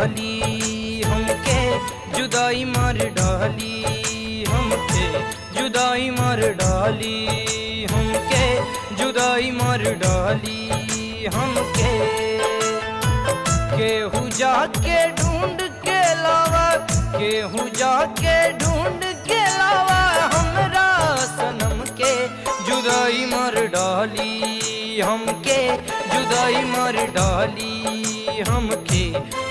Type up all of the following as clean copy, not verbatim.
डाली हमके जुदाई मार डाली हमके जुदाई मार डाली हमके जुदाई मार डाली हमके केहू जाके ढूंढ के लावा केहू जाके ढूंढ के लावा हमरा सनम के जुदाई मार डाली हमके जुदाई मार डाली हमके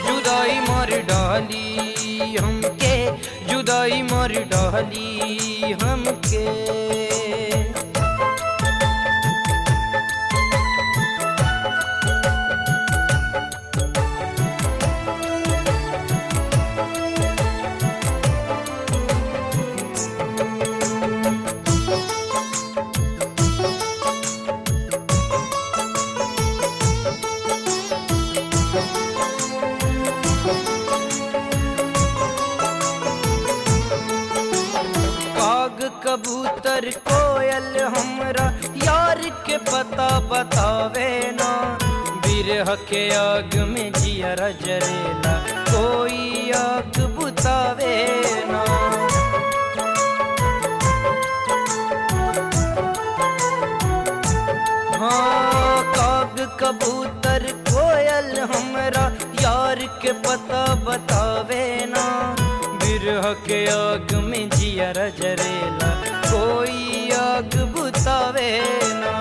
जुदाई मार डाली हमके जुदाई मार डाली हमके। कबूतर कोयल हमरा यार के पता बतावे ना बिरह के आग में जियरा जरेला कोई आग बुतावे ना। हाँ काग कबूतर कोयल हमरा यार के पता बतावे ना बिरह के आग में जियरा जरेला कोई आग बुतावे ना।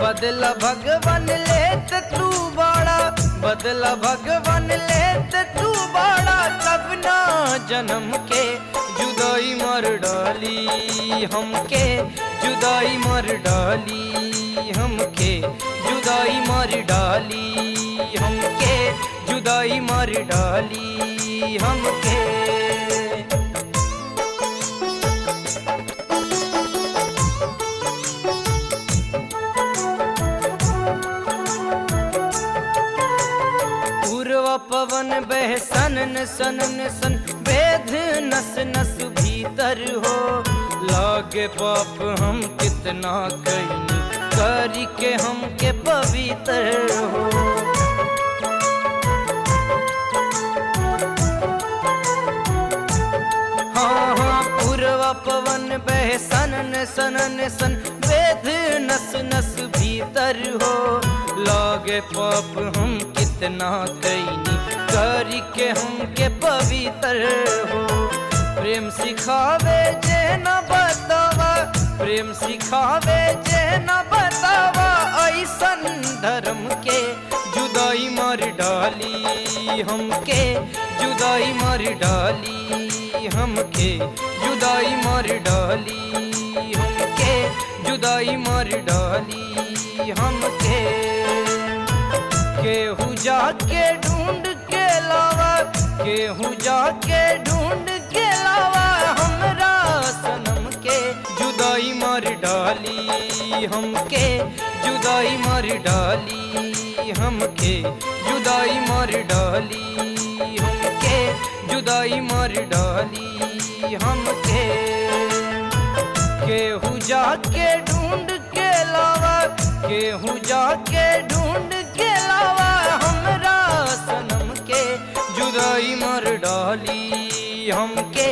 बदला भगवान लेत तू बाड़ा बदला भगवान लेत तू बाड़ा तब ना जन्म के जुदाई मार डाली हमके जुदाई मार डाली हमके जुदाई मार डाली हमके जुदाई मार डाली हमके। पवन बह सनन सनन सन वेद नस नस भीतर हो लागे पाप हम कितना कईनी करी के हमके पवित्र हो। हाँ हाँ पूर्वा पवन बह सनन सनन सन वेद नस नस भीतर हो लागे पाप हम कितना कईनी करी के हमके पवित्र हो। प्रेम सिखावे जे न बतावा प्रेम सिखावे जे न बतावा ऐसन धर्म के जुदाई मार डाली हमके जुदाई मार डाली हमके जुदाई मार डाली हमके जुदाई मार डाली हमके। केहू जाके ढूंढ के लावा केहू जाके ढूंढ के लावा हमरा सनम के जुदाई मार डाली हमके जुदाई मार डाली हमके जुदाई मार डाली हमके जुदाई मार डाली हमके। केहू जाके ढूंढ के लावा केहू जाके ढूंढ के लावा हमरा सनम के जुदाई मार डाली हमके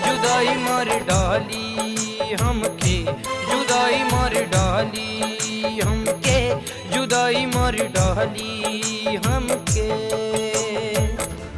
जुदाई मार डाली हमके जुदाई मार डाली हमके जुदाई मार डाली हम